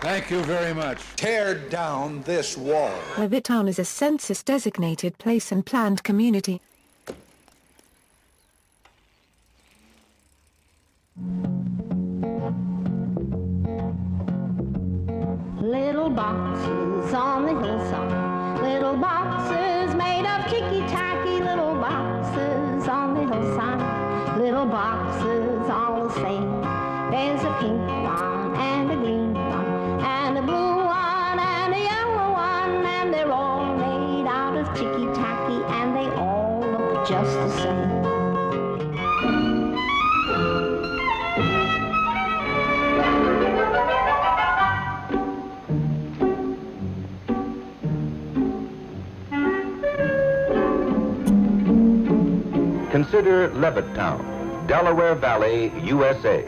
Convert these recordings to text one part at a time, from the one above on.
Thank you very much. Tear down this wall. Levittown is a census-designated place and planned community. Little boxes on the hillside, little boxes made of ticky-tacky, little boxes on the hillside, little boxes all the same. There's a pink one and a green one and a blue one and a yellow one, and they're all made out of ticky-tacky and they all look just the same. Consider Levittown, Delaware Valley, USA,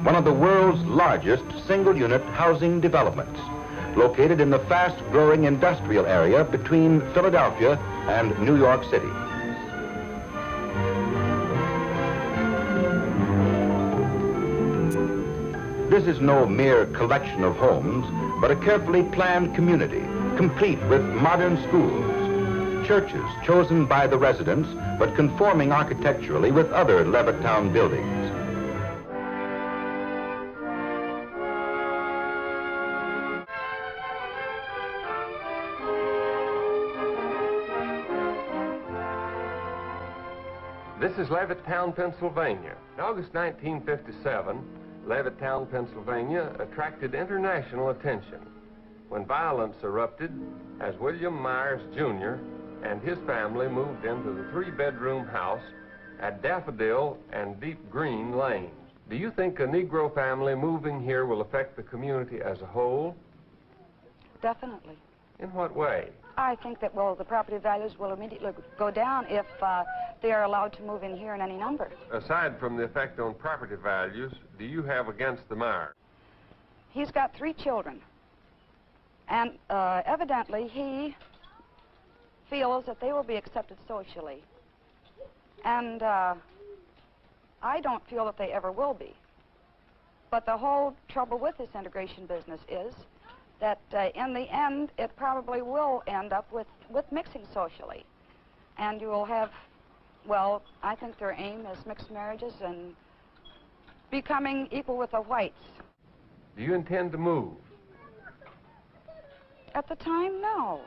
one of the world's largest single-unit housing developments, located in the fast-growing industrial area between Philadelphia and New York City. This is no mere collection of homes, but a carefully planned community, complete with modern schools, churches chosen by the residents, but conforming architecturally with other Levittown buildings. This is Levittown, Pennsylvania. In August 1957, Levittown, Pennsylvania attracted international attention when violence erupted as William Myers, Jr. and his family moved into the 3-bedroom house at Daffodil and Deep Green Lanes. Do you think a Negro family moving here will affect the community as a whole? Definitely. In what way? I think that, well, the property values will immediately go down if they are allowed to move in here in any number. Aside from the effect on property values, do you have against the Myers? He's got 3 children, and evidently he feels that they will be accepted socially. And I don't feel that they ever will be. But the whole trouble with this integration business is that in the end, it probably will end up with mixing socially. And you will have, well, I think their aim is mixed marriages and becoming equal with the whites. Do you intend to move? At the time, no.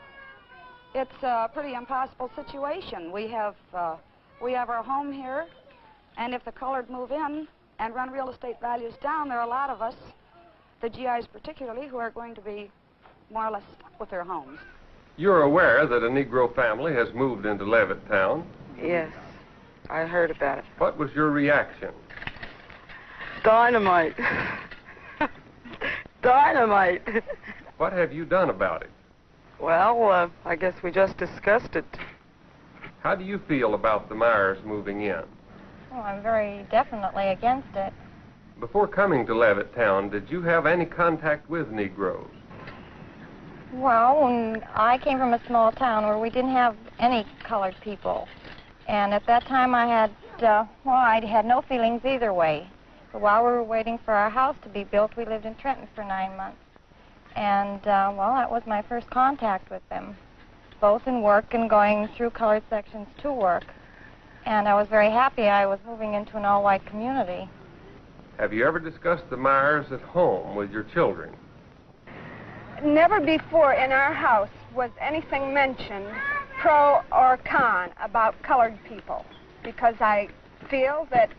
It's a pretty impossible situation. We have our home here, and if the colored move in and run real estate values down, there are a lot of us, the GIs particularly, who are going to be more or less stuck with their homes. You're aware that a Negro family has moved into Levittown? Yes, I heard about it. What was your reaction? Dynamite. Dynamite. What have you done about it? Well, I guess we just discussed it. How do you feel about the Myers moving in? Well, I'm very definitely against it. Before coming to Levittown, did you have any contact with Negroes? Well, when I came from a small town where we didn't have any colored people. And at that time I had, I had no feelings either way. But while we were waiting for our house to be built, we lived in Trenton for 9 months. And, well, that was my first contact with them, both in work and going through colored sections to work. And I was very happy I was moving into an all-white community. Have you ever discussed the Myers at home with your children? Never before in our house was anything mentioned, pro or con, about colored people, because I feel that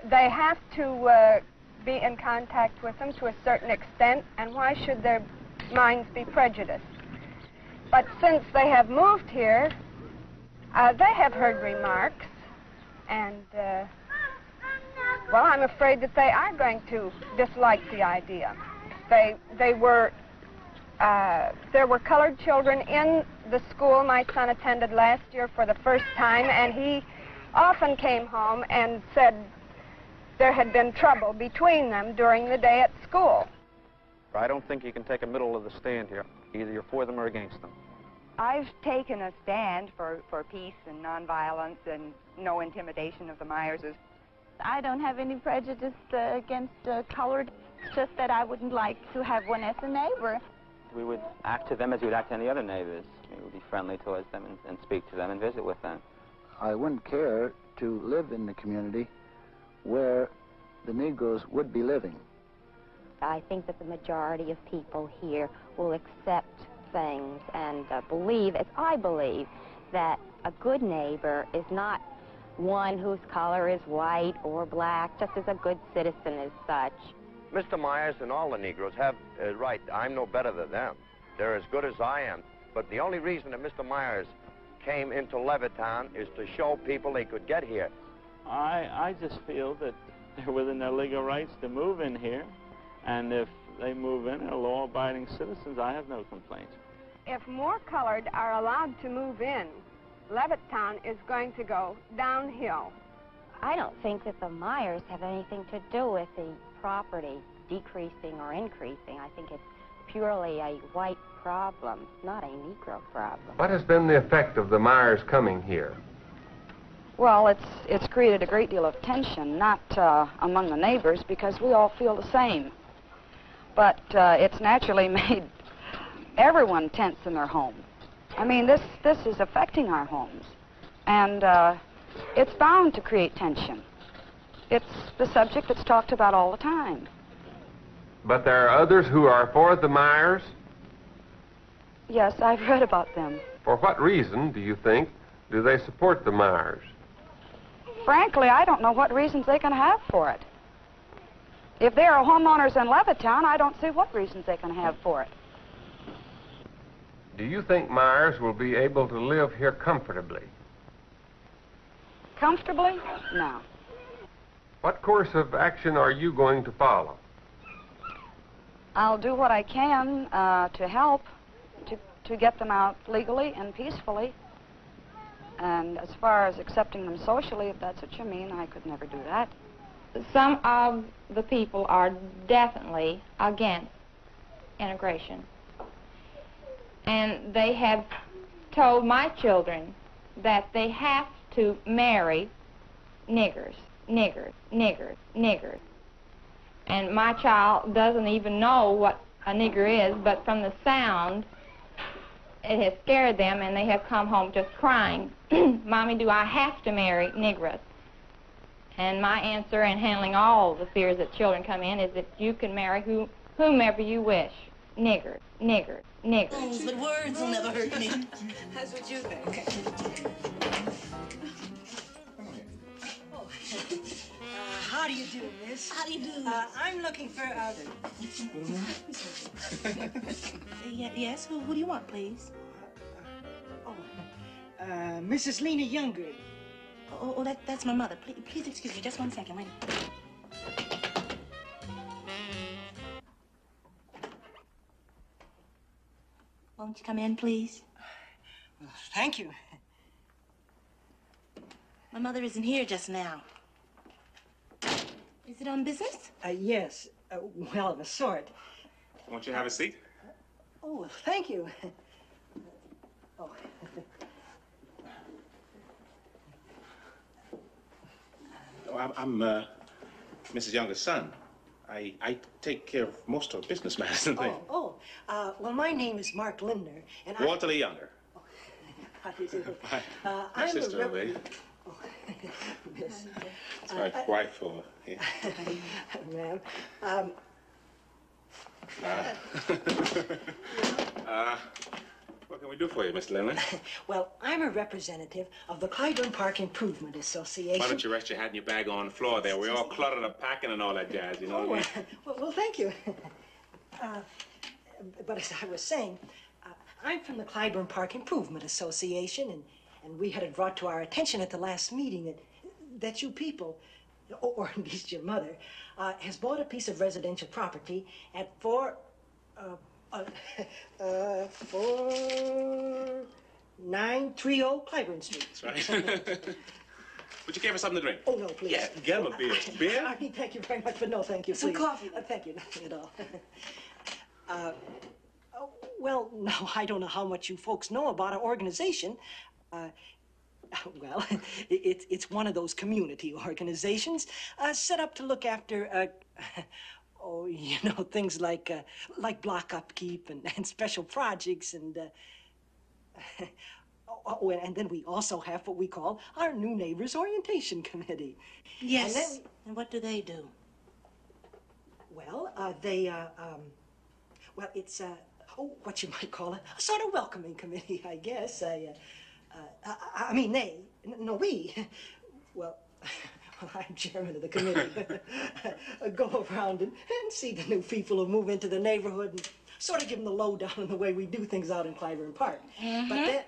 they have to be in contact with them to a certain extent, and why should their minds be prejudiced? But since they have moved here, they have heard remarks, and, well, I'm afraid that they are going to dislike the idea. There were colored children in the school my son attended last year for the first time, and he often came home and said there had been trouble between them during the day at school. I don't think you can take a middle of the stand here. Either you're for them or against them. I've taken a stand for peace and nonviolence and no intimidation of the Myerses. I don't have any prejudice against colored It's just that I wouldn't like to have one as a neighbor. We would act to them as we would act to any other neighbors. We would be friendly towards them and speak to them and visit with them. I wouldn't care to live in the community where the Negroes would be living. I think that the majority of people here will accept things and believe, as I believe, that a good neighbor is not one whose color is white or black, just as a good citizen is such. Mr. Myers and all the Negroes have right. I'm no better than them. They're as good as I am. But the only reason that Mr. Myers came into Levittown is to show people they could get here. I just feel that they're within their legal rights to move in here. And if they move in and are law-abiding citizens, I have no complaints. If more colored are allowed to move in, Levittown is going to go downhill. I don't think that the Myers have anything to do with the property decreasing or increasing. I think it's purely a white problem, not a Negro problem. What has been the effect of the Myers coming here? Well, it's created a great deal of tension, not among the neighbors, because we all feel the same. But it's naturally made everyone tense in their home. I mean, this is affecting our homes, and it's bound to create tension. It's the subject that's talked about all the time. But there are others who are for the Myers? Yes, I've read about them. For what reason, do you think, do they support the Myers? Frankly, I don't know what reasons they can have for it. If there are homeowners in Levittown, I don't see what reasons they can have for it. Do you think Myers will be able to live here comfortably? Comfortably? No. What course of action are you going to follow? I'll do what I can to help to get them out legally and peacefully. And as far as accepting them socially, if that's what you mean, I could never do that. Some of the people are definitely against integration. And they have told my children that they have to marry niggers, niggers, niggers, niggers. And my child doesn't even know what a nigger is, but from the sound, it has scared them, and they have come home just crying, Mommy, do I have to marry Negroes? And my answer in handling all the fears that children come in is that you can marry whomever you wish. Niggers, niggers, niggers. But words will never hurt me. That's what you think. How do you do, miss? How do you do? I'm looking for, yes, who do you want, please? Mrs. Lena Younger. Oh, that's my mother. Please excuse me, just 1 second, wait. Won't you come in, please? Thank you. My mother isn't here just now. Is it on business? Yes. Well, of a sort. Won't you have a seat? Oh, thank you. Oh. I'm Mrs. Younger's son. I take care of most of business matters and things. Well, my name is Mark Lindner, and Walter Lee Younger. Oh, how do you do? My sister, Lee. Oh, Miss. It's my wife, yeah. Ma'am. What can we do for you, Miss Lindner? Well, I'm a representative of the Clyburn Park Improvement Association. Why don't you rest your hat and your bag on the floor there? We're all cluttered up packing and all that jazz, you know what I mean? Well, thank you. But as I was saying, I'm from the Clyburn Park Improvement Association, and we had it brought to our attention at the last meeting that you people, or at least your mother, has bought a piece of residential property at 4930 Clyburn Street. That's right. Would you care for something to drink? Oh, no, please. Yeah, get him a beer. Beer? I mean, thank you very much, but no, thank you, please. Some coffee. Thank you, nothing at all. Well, now, I don't know how much you folks know about our organization. Well, it's one of those community organizations set up to look after Oh, things like block upkeep and special projects and, oh, and then we also have what we call our New Neighbors Orientation Committee. Yes, and what do they do? Well, well, it's, what you might call a sort of welcoming committee, I guess. I mean, we. Well, I'm chairman of the committee. Go around and see the new people who move into the neighborhood and sort of give them the lowdown on the way we do things out in Clyburn Park. Mm-hmm. But then...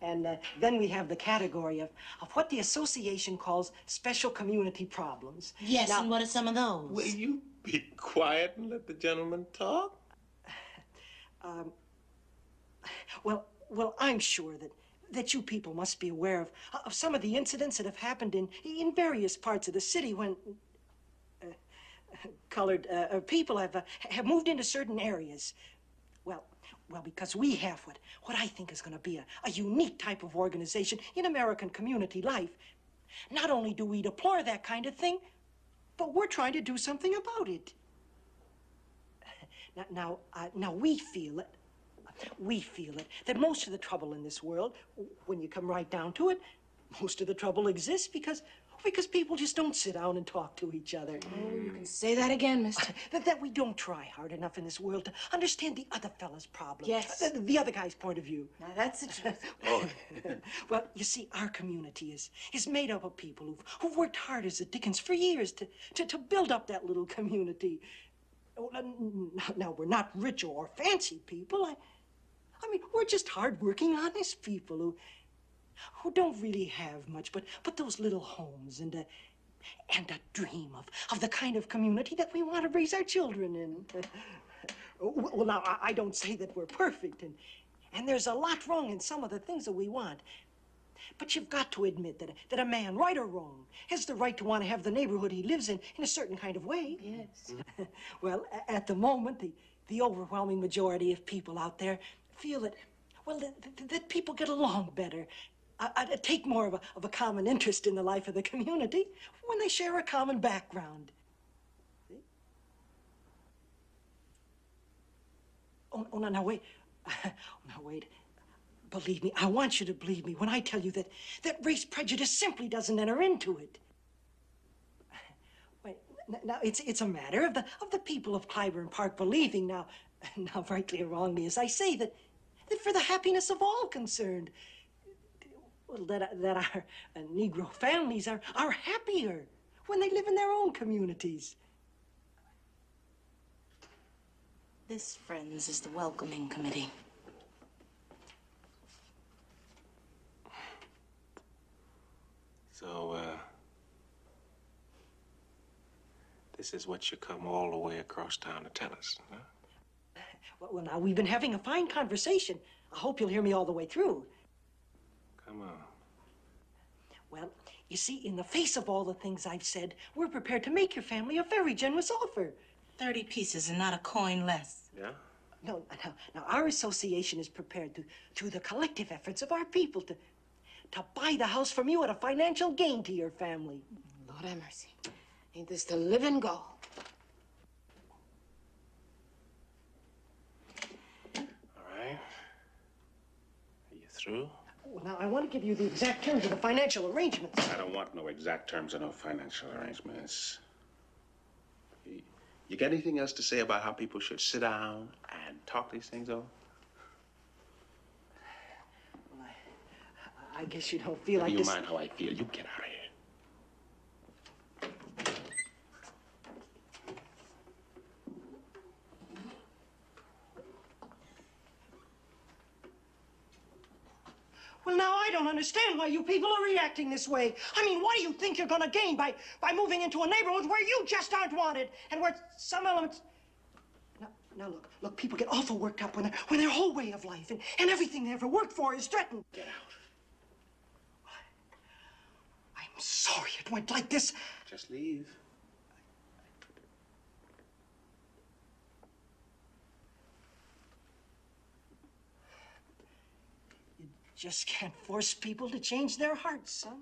and then we have the category of what the association calls special community problems. Yes, now, and what are some of those? Will you be quiet and let the gentleman talk? Well, I'm sure that you people must be aware of some of the incidents that have happened in various parts of the city when colored people have moved into certain areas. Well, because we have what I think is going to be a unique type of organization in American community life. Not only do we deplore that kind of thing, but we're trying to do something about it. Now we feel it. We feel it, that most of the trouble in this world, when you come right down to it, most of the trouble exists because people just don't sit down and talk to each other. Oh, you can say that again, mister. That we don't try hard enough in this world to understand the other fella's problem. Yes. The other guy's point of view. Now, that's the truth. Oh. Well, you see, our community is made up of people who've worked hard as the dickens for years to build up that little community. Now, we're not rich or fancy people. I mean, we're just hard-working, honest people who don't really have much, but those little homes and a dream of the kind of community that we want to raise our children in. Well, now, I don't say that we're perfect, and there's a lot wrong in some of the things that we want. But you've got to admit that a man, right or wrong, has the right to want to have the neighborhood he lives in a certain kind of way. Yes. Well, at the moment, the overwhelming majority of people out there feel that, well, that people get along better, take more of a common interest in the life of the community when they share a common background. See? Oh, no, wait. Now, wait. Believe me, I want you to believe me when I tell you that race prejudice simply doesn't enter into it. Wait, now, it's a matter of the people of Clyburn Park believing now, rightly or wrongly, as I say, that for the happiness of all concerned, well, that our Negro families are happier when they live in their own communities. This, friends, is the welcoming committee. So, this is what you come all the way across town to tell us, huh? Well, now, we've been having a fine conversation. I hope you'll hear me all the way through. Come on. Well, you see, in the face of all the things I've said, we're prepared to make your family a very generous offer. 30 pieces and not a coin less. Yeah? No, now, our association is prepared through the collective efforts of our people to buy the house from you at a financial gain to your family. Lord have mercy. Ain't this the living gall? All right. Are you through? Well, now, I want to give you the exact terms of the financial arrangements. I don't want no exact terms of no financial arrangements. You got anything else to say about how people should sit down and talk these things over? Well, I guess you don't feel like you this... mind how I feel? You get out of here. Well, now, I don't understand why you people are reacting this way. I mean, what do you think you're going to gain by moving into a neighborhood where you just aren't wanted and where some elements... Now, look, people get awful worked up when their whole way of life and everything they ever worked for is threatened. Get out. I'm sorry it went like this. Just leave. Just can't force people to change their hearts, son.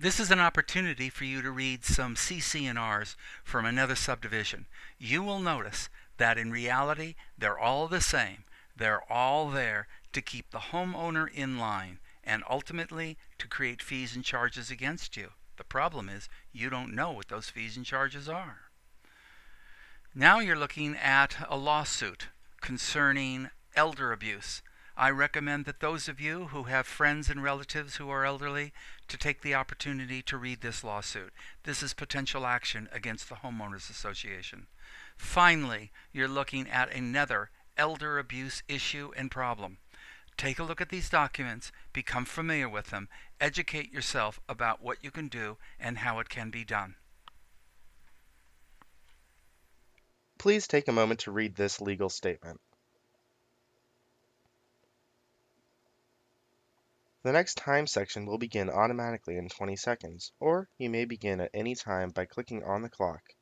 This is an opportunity for you to read some CC&Rs from another subdivision. You will notice that in reality, they're all the same. They're all there to keep the homeowner in line and ultimately to create fees and charges against you. The problem is you don't know what those fees and charges are. Now you're looking at a lawsuit concerning elder abuse. I recommend that those of you who have friends and relatives who are elderly to take the opportunity to read this lawsuit. This is potential action against the Homeowners Association. Finally, you're looking at another elder abuse issue and problem. Take a look at these documents, become familiar with them, educate yourself about what you can do and how it can be done. Please take a moment to read this legal statement. The next time section will begin automatically in 20 seconds, or you may begin at any time by clicking on the clock.